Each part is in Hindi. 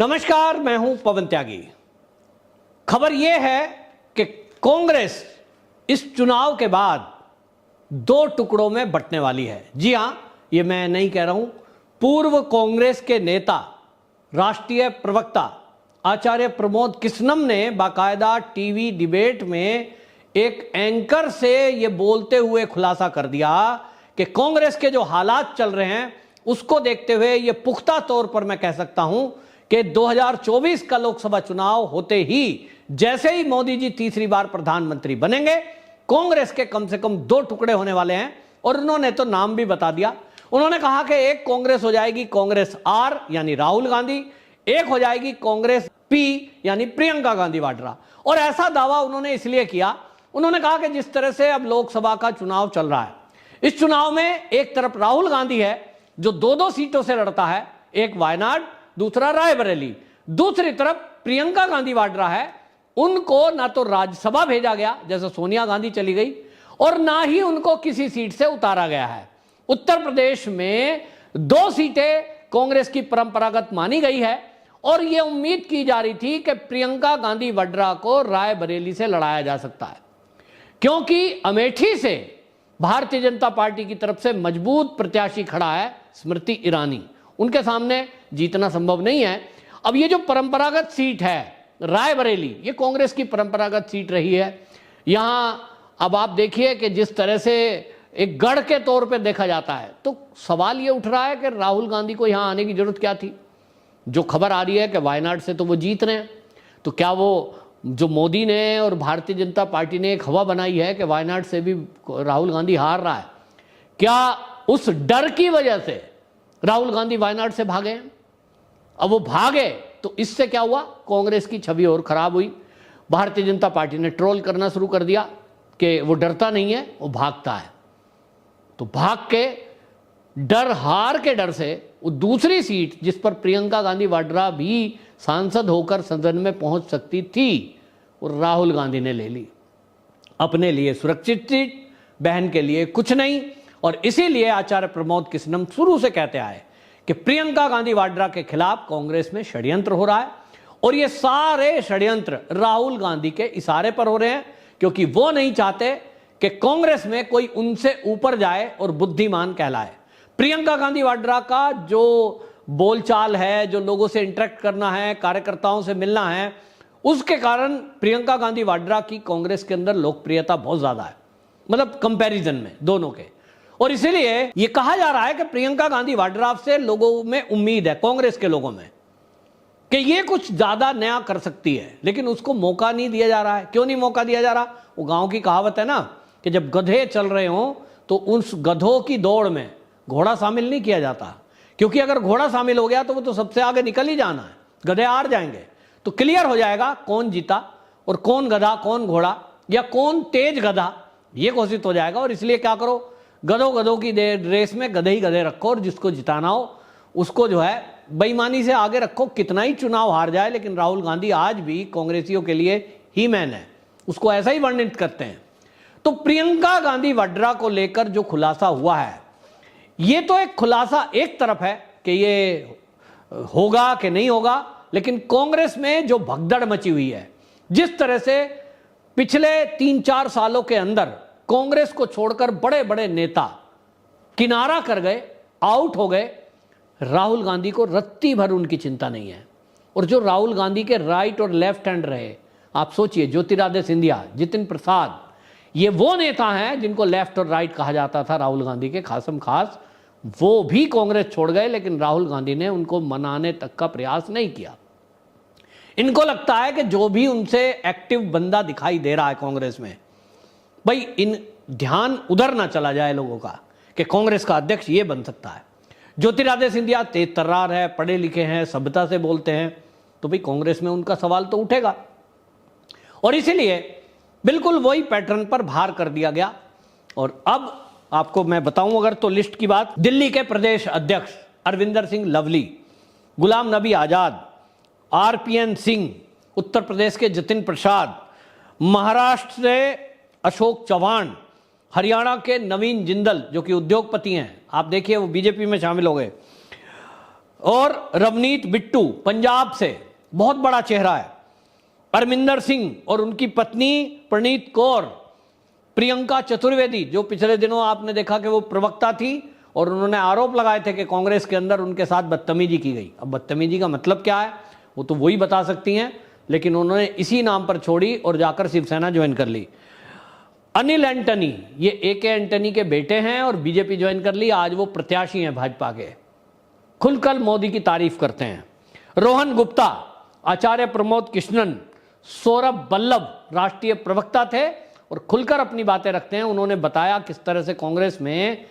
नमस्कार, मैं हूं पवन त्यागी। खबर यह है कि कांग्रेस इस चुनाव के बाद दो टुकड़ों में बंटने वाली है। जी हां, यह मैं नहीं कह रहा हूं। पूर्व कांग्रेस के नेता, राष्ट्रीय प्रवक्ता आचार्य प्रमोद किस्नम ने बाकायदा टीवी डिबेट में एक एंकर से यह बोलते हुए खुलासा कर दिया कि कांग्रेस के जो हालात चल रहे हैं उसको देखते हुए यह पुख्ता तौर पर मैं कह सकता हूं कि 2024 का लोकसभा चुनाव होते ही जैसे ही मोदी जी तीसरी बार प्रधानमंत्री बनेंगे, कांग्रेस के कम से कम दो टुकड़े होने वाले हैं। और उन्होंने तो नाम भी बता दिया। उन्होंने कहा कि एक कांग्रेस हो जाएगी कांग्रेस आर यानी राहुल गांधी, एक हो जाएगी कांग्रेस पी यानी प्रियंका गांधी वाड्रा। और ऐसा दावा उन्होंने इसलिए किया, उन्होंने कहा कि जिस तरह से अब लोकसभा का चुनाव चल रहा है, इस चुनाव में एक तरफ राहुल गांधी है जो दो सीटों से लड़ता है, एक वायनाड दूसरा रायबरेली, दूसरी तरफ प्रियंका गांधी वाड्रा है। उनको ना तो राज्यसभा भेजा गया जैसे सोनिया गांधी चली गई, और ना ही उनको किसी सीट से उतारा गया है। उत्तर प्रदेश में दो सीटें कांग्रेस की परंपरागत मानी गई है और यह उम्मीद की जा रही थी कि प्रियंका गांधी वाड्रा को रायबरेली से लड़ाया जा सकता है, क्योंकि अमेठी से भारतीय जनता पार्टी की तरफ से मजबूत प्रत्याशी खड़ा है स्मृति ईरानी। उनके सामने जीतना संभव नहीं है। अब ये जो परंपरागत सीट है रायबरेली, ये कांग्रेस की परंपरागत सीट रही है। यहां अब आप देखिए कि जिस तरह से एक गढ़ के तौर पे देखा जाता है, तो सवाल ये उठ रहा है कि राहुल गांधी को यहां आने की जरूरत क्या थी। जो खबर आ रही है कि वायनाड से तो वो जीत रहे हैं, तो क्या वो जो मोदी ने और भारतीय जनता पार्टी ने एक हवा बनाई है कि वायनाड से भी राहुल गांधी हार रहा है, क्या उस डर की वजह से राहुल गांधी वायनाड से भागे? अब वो भागे तो इससे क्या हुआ, कांग्रेस की छवि और खराब हुई। भारतीय जनता पार्टी ने ट्रोल करना शुरू कर दिया कि वो डरता नहीं है, वो भागता है। तो भाग के डर, हार के डर से वो दूसरी सीट जिस पर प्रियंका गांधी वाड्रा भी सांसद होकर सदन में पहुंच सकती थी, और राहुल गांधी ने ले ली। अपने लिए सुरक्षित सीट, बहन के लिए कुछ नहीं। और इसीलिए आचार्य प्रमोद किस्नम शुरू से कहते आए कि प्रियंका गांधी वाड्रा के खिलाफ कांग्रेस में षड्यंत्र हो रहा है, और ये सारे षड्यंत्र राहुल गांधी के इशारे पर हो रहे हैं, क्योंकि वो नहीं चाहते कि कांग्रेस में कोई उनसे ऊपर जाए और बुद्धिमान कहलाए। प्रियंका गांधी वाड्रा का जो बोलचाल है, जो लोगों से इंटरेक्ट करना है, कार्यकर्ताओं से मिलना है, उसके कारण प्रियंका गांधी वाड्रा की कांग्रेस के अंदर लोकप्रियता बहुत ज्यादा है, मतलब कंपैरिजन में दोनों के। और इसीलिए यह कहा जा रहा है कि प्रियंका गांधी वाड्रा से लोगों में उम्मीद है, कांग्रेस के लोगों में, कि ये कुछ ज्यादा नया कर सकती है, लेकिन उसको मौका नहीं दिया जा रहा है। क्यों नहीं मौका दिया जा रहा? वो गांव की कहावत है ना कि जब गधे चल रहे हो तो उस गधों की दौड़ में घोड़ा शामिल नहीं किया जाता, क्योंकि अगर घोड़ा शामिल हो गया तो वो तो सबसे आगे निकल ही जाना है, गधे हार जाएंगे। तो क्लियर हो जाएगा कौन जीता और कौन गधा, कौन घोड़ा या कौन तेज गधा, ये घोषित हो जाएगा। और इसलिए क्या करो, गधों की रेस में गधे ही गधे रखो, और जिसको जिताना हो उसको जो है बेईमानी से आगे रखो। कितना ही चुनाव हार जाए, लेकिन राहुल गांधी आज भी कांग्रेसियों के लिए ही मैन है, उसको ऐसा ही वर्णित करते हैं। तो प्रियंका गांधी वाड्रा को लेकर जो खुलासा हुआ है, ये तो एक खुलासा एक तरफ है कि ये होगा कि नहीं होगा, लेकिन कांग्रेस में जो भगदड़ मची हुई है, जिस तरह से पिछले 3-4 सालों के अंदर कांग्रेस को छोड़कर बड़े बड़े नेता किनारा कर गए, आउट हो गए, राहुल गांधी को रत्ती भर उनकी चिंता नहीं है। और जो राहुल गांधी के राइट और लेफ्ट हैंड रहे, आप सोचिए, ज्योतिरादित्य सिंधिया, जितिन प्रसाद, ये वो नेता हैं जिनको लेफ्ट और राइट कहा जाता था राहुल गांधी के खासम खास। वो भी कांग्रेस छोड़ गए, लेकिन राहुल गांधी ने उनको मनाने तक का प्रयास नहीं किया। इनको लगता है कि जो भी उनसे एक्टिव बंदा दिखाई दे रहा है कांग्रेस में, भाई इन ध्यान उधर ना चला जाए लोगों का कि कांग्रेस का अध्यक्ष ये बन सकता है। ज्योतिरादित्य सिंधिया तेज तर्रार है, पढ़े लिखे हैं, सभ्यता से बोलते हैं, तो भाई कांग्रेस में उनका सवाल तो उठेगा। और इसीलिए बिल्कुल वही पैटर्न पर भार कर दिया गया। और अब आपको मैं बताऊं अगर तो लिस्ट की बात, दिल्ली के प्रदेश अध्यक्ष अरविंदर सिंह लवली, गुलाम नबी आजाद, आरपीएन सिंह, उत्तर प्रदेश के जतिन प्रसाद, महाराष्ट्र से अशोक चौहान, हरियाणा के नवीन जिंदल जो कि उद्योगपति हैं, आप देखिए वो बीजेपी में शामिल हो गए, और रवनीत बिट्टू पंजाब से बहुत बड़ा चेहरा है, अरमिंदर सिंह और उनकी पत्नी प्रणीत कौर, प्रियंका चतुर्वेदी जो पिछले दिनों आपने देखा कि वो प्रवक्ता थी और उन्होंने आरोप लगाए थे कि कांग्रेस के अंदर उनके साथ बदतमीजी की गई। अब बदतमीजी का मतलब क्या है वो तो वही बता सकती हैं, लेकिन उन्होंने इसी नाम पर छोड़ी और जाकर शिवसेना ज्वाइन कर ली। अनिल एंटनी, ये AK एंटनी के बेटे हैं और बीजेपी ज्वाइन कर ली, आज वो प्रत्याशी हैं भाजपा के, खुलकर मोदी की तारीफ करते हैं। रोहन गुप्ता, आचार्य प्रमोद कृष्णन, सौरभ वल्लभ राष्ट्रीय प्रवक्ता थे और खुलकर अपनी बातें रखते हैं। उन्होंने बताया किस तरह से कांग्रेस में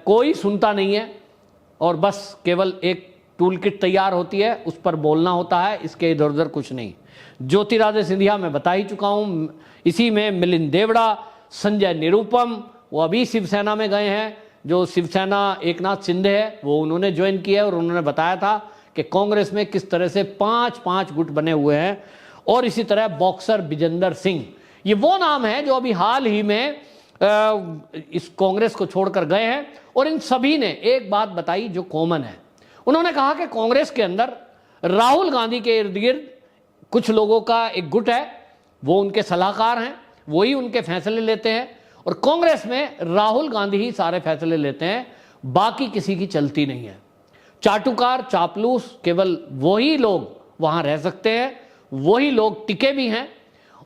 कोई सुनता नहीं है और बस केवल एक टूल किट तैयार होती है, उस पर बोलना होता है, इसके इधर उधर कुछ नहीं। ज्योतिरादित्य सिंधिया मैं बता ही चुका हूं, इसी में मिलिंद देवड़ा, संजय निरुपम, वो अभी शिवसेना में गए हैं। जो शिवसेना एकनाथ शिंदे है वो उन्होंने ज्वाइन किया है और उन्होंने बताया था कि कांग्रेस में किस तरह से 5-5 गुट बने हुए हैं। और इसी तरह बॉक्सर विजेंदर सिंह, ये वो नाम है जो अभी हाल ही में इस कांग्रेस को छोड़कर गए हैं। और इन सभी ने एक बात बताई जो कॉमन है, उन्होंने कहा कि कांग्रेस के अंदर राहुल गांधी के इर्द गिर्द कुछ लोगों का एक गुट है, वो उनके सलाहकार हैं, वही उनके फैसले लेते हैं और कांग्रेस में राहुल गांधी ही सारे फैसले लेते हैं, बाकी किसी की चलती नहीं है। चाटुकार चापलूस केवल वही लोग वहां रह सकते हैं, वही लोग टिके भी हैं।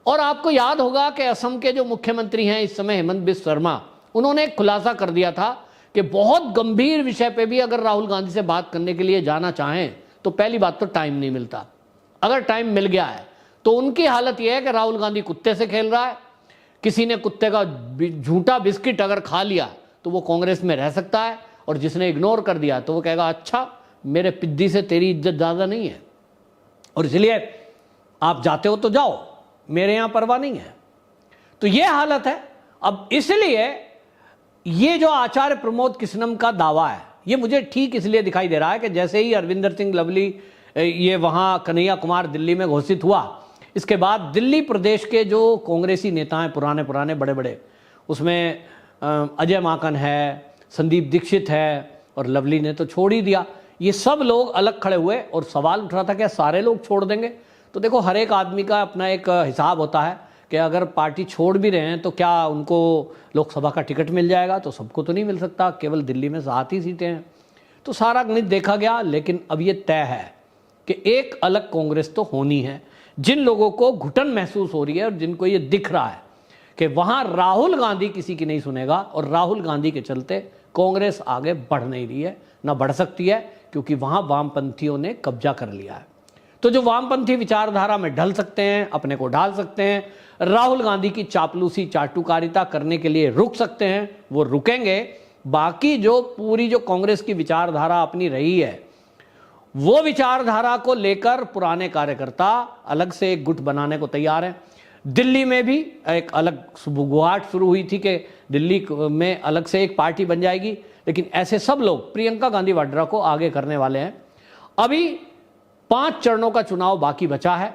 और आपको याद होगा कि असम के जो मुख्यमंत्री हैं इस समय हेमंत बिस्व शर्मा, उन्होंने एक खुलासा कर दिया था कि बहुत गंभीर विषय पे भी अगर राहुल गांधी से बात करने के लिए जाना चाहें तो पहली बात तो टाइम नहीं मिलता, अगर टाइम मिल गया है तो उनकी हालत यह है कि राहुल गांधी कुत्ते से खेल रहा है, किसी ने कुत्ते का झूठा बिस्किट अगर खा लिया तो वो कांग्रेस में रह सकता है और जिसने इग्नोर कर दिया तो वो कहेगा अच्छा मेरे पिद्दी से तेरी इज्जत ज्यादा नहीं है और इसलिए आप जाते हो तो जाओ, मेरे यहां परवाह नहीं है। तो ये हालत है। अब इसलिए ये जो आचार्य प्रमोद कृष्णम का दावा है ये मुझे ठीक इसलिए दिखाई दे रहा है कि जैसे ही अरविंदर सिंह लवली ये वहां कन्हैया कुमार दिल्ली में घोषित हुआ, इसके बाद दिल्ली प्रदेश के जो कांग्रेसी नेता हैं पुराने बड़े बड़े, उसमें अजय माकन है, संदीप दीक्षित है और लवली ने तो छोड़ ही दिया, ये सब लोग अलग खड़े हुए और सवाल उठ रहा था क्या सारे लोग छोड़ देंगे। तो देखो हर एक आदमी का अपना एक हिसाब होता है कि अगर पार्टी छोड़ भी रहे हैं तो क्या उनको लोकसभा का टिकट मिल जाएगा, तो सबको तो नहीं मिल सकता, केवल दिल्ली में 7 ही सीटें हैं। तो सारा गणित देखा गया, लेकिन अब ये तय है कि एक अलग कांग्रेस तो होनी है। जिन लोगों को घुटन महसूस हो रही है और जिनको ये दिख रहा है कि वहां राहुल गांधी किसी की नहीं सुनेगा और राहुल गांधी के चलते कांग्रेस आगे बढ़ नहीं रही है, ना बढ़ सकती है, क्योंकि वहां वामपंथियों ने कब्जा कर लिया है। तो जो वामपंथी विचारधारा में ढल सकते हैं, अपने को ढाल सकते हैं, राहुल गांधी की चापलूसी चाटुकारिता करने के लिए रुक सकते हैं, वो रुकेंगे। बाकी जो पूरी जो कांग्रेस की विचारधारा अपनी रही है, वो विचारधारा को लेकर पुराने कार्यकर्ता अलग से एक गुट बनाने को तैयार हैं। दिल्ली में भी एक अलग सुबुगाहट शुरू हुई थी कि दिल्ली में अलग से एक पार्टी बन जाएगी, लेकिन ऐसे सब लोग प्रियंका गांधी वाड्रा को आगे करने वाले हैं। अभी 5 चरणों का चुनाव बाकी बचा है,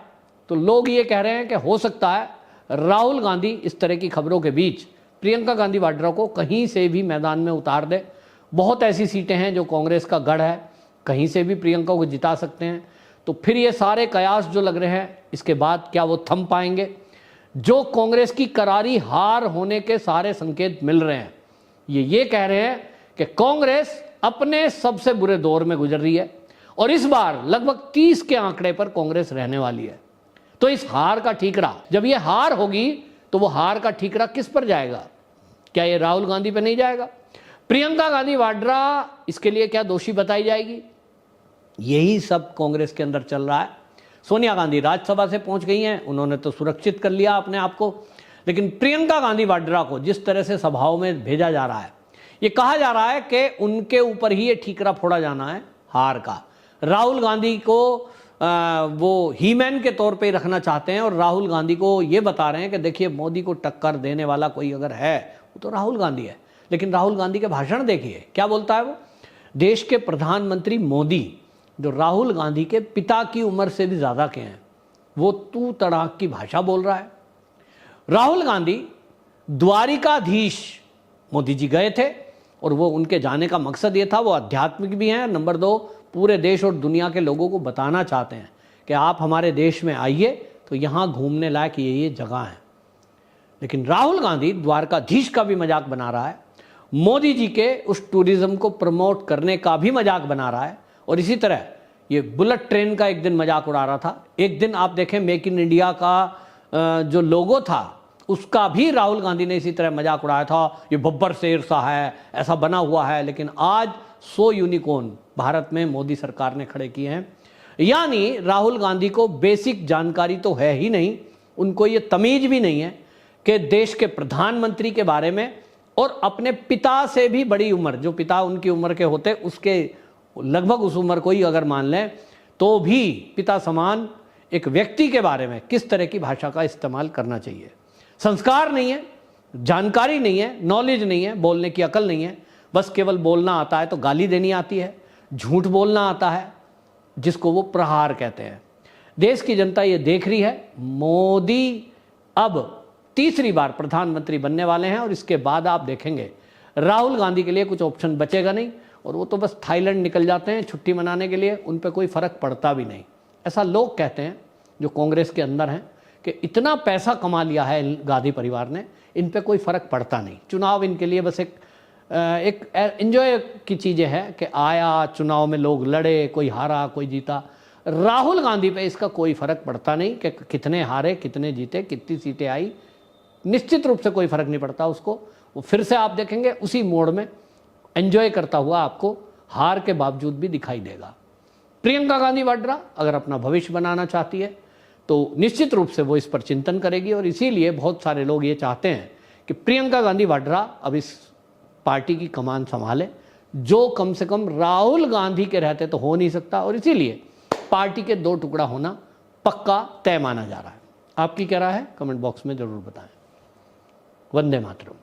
तो लोग ये कह रहे हैं कि हो सकता है राहुल गांधी इस तरह की खबरों के बीच प्रियंका गांधी वाड्रा को कहीं से भी मैदान में उतार दे। बहुत ऐसी सीटें हैं जो कांग्रेस का गढ़ है, कहीं से भी प्रियंका को जिता सकते हैं। तो फिर ये सारे कयास जो लग रहे हैं, इसके बाद क्या वो थम पाएंगे? जो कांग्रेस की करारी हार होने के सारे संकेत मिल रहे हैं, ये कह रहे हैं कि कांग्रेस अपने सबसे बुरे दौर में गुजर रही है और इस बार लगभग 30 के आंकड़े पर कांग्रेस रहने वाली है। तो इस हार का ठीकरा, जब ये हार होगी तो वो हार का ठीकरा किस पर जाएगा? क्या ये राहुल गांधी पर नहीं जाएगा? प्रियंका गांधी वाड्रा इसके लिए क्या दोषी बताई जाएगी? यही सब कांग्रेस के अंदर चल रहा है। सोनिया गांधी राज्यसभा से पहुंच गई हैं, उन्होंने तो सुरक्षित कर लिया अपने आप को, लेकिन प्रियंका गांधी वाड्रा को जिस तरह से सभाओं में भेजा जा रहा है, ये कहा जा रहा है कि उनके ऊपर ही ये ठीकरा फोड़ा जाना है हार का। राहुल गांधी को वो हीमैन के तौर पे रखना चाहते हैं और राहुल गांधी को ये बता रहे हैं कि देखिए मोदी को टक्कर देने वाला कोई अगर है वो तो राहुल गांधी है। लेकिन राहुल गांधी के भाषण देखिए क्या बोलता है वो। देश के प्रधानमंत्री मोदी जो राहुल गांधी के पिता की उम्र से भी ज्यादा के हैं, वो तू तड़ाक की भाषा बोल रहा है। राहुल गांधी द्वारिकाधीश मोदी जी गए थे और वो उनके जाने का मकसद ये था, वो आध्यात्मिक भी हैं, नंबर 2 पूरे देश और दुनिया के लोगों को बताना चाहते हैं कि आप हमारे देश में आइए तो यहाँ घूमने लायक ये जगह है। लेकिन राहुल गांधी द्वारकाधीश का भी मजाक बना रहा है, मोदी जी के उस टूरिज्म को प्रमोट करने का भी मजाक बना रहा है, और इसी तरह ये बुलेट ट्रेन का एक दिन मजाक उड़ा रहा था। एक दिन आप देखें मेक इन इंडिया का जो लोगो था उसका भी राहुल गांधी ने इसी तरह मजाक उड़ाया था, ये बब्बर शेर सा है, ऐसा बना हुआ है। लेकिन आज 100 यूनिकॉर्न भारत में मोदी सरकार ने खड़े किए हैं। यानी राहुल गांधी को बेसिक जानकारी तो है ही नहीं, उनको ये तमीज भी नहीं है कि देश के प्रधानमंत्री के बारे में और अपने पिता से भी बड़ी उम्र, जो पिता उनकी उम्र के होते उसके लगभग उस उम्र को ही अगर मान लें तो भी पिता समान एक व्यक्ति के बारे में किस तरह की भाषा का इस्तेमाल करना चाहिए। संस्कार नहीं है, जानकारी नहीं है, नॉलेज नहीं है, बोलने की अकल नहीं है, बस केवल बोलना आता है तो गाली देनी आती है, झूठ बोलना आता है जिसको वो प्रहार कहते हैं। देश की जनता ये देख रही है, मोदी अब तीसरी बार प्रधानमंत्री बनने वाले हैं और इसके बाद आप देखेंगे राहुल गांधी के लिए कुछ ऑप्शन बचेगा नहीं, और वो तो बस थाईलैंड निकल जाते हैं छुट्टी मनाने के लिए, उन पर कोई फर्क पड़ता भी नहीं। ऐसा लोग कहते हैं जो कांग्रेस के अंदर हैं कि इतना पैसा कमा लिया है गांधी परिवार ने, इन पे कोई फर्क पड़ता नहीं। चुनाव इनके लिए बस एक एंजॉय की चीज़ें हैं कि आया चुनाव में लोग लड़े, कोई हारा कोई जीता। राहुल गांधी पे इसका कोई फर्क पड़ता नहीं कि कितने हारे कितने जीते, कितनी सीटें आई, निश्चित रूप से कोई फर्क नहीं पड़ता उसको। वो फिर से आप देखेंगे उसी मोड में एंजॉय करता हुआ आपको हार के बावजूद भी दिखाई देगा। प्रियंका गांधी वाड्रा अगर अपना भविष्य बनाना चाहती है तो निश्चित रूप से वो इस पर चिंतन करेगी, और इसीलिए बहुत सारे लोग ये चाहते हैं कि प्रियंका गांधी वाड्रा अब इस पार्टी की कमान संभाले, जो कम से कम राहुल गांधी के रहते तो हो नहीं सकता, और इसीलिए पार्टी के 2 टुकड़ा होना पक्का तय माना जा रहा है। आपकी क्या राय है कमेंट बॉक्स में जरूर बताएं। वंदे मातरम।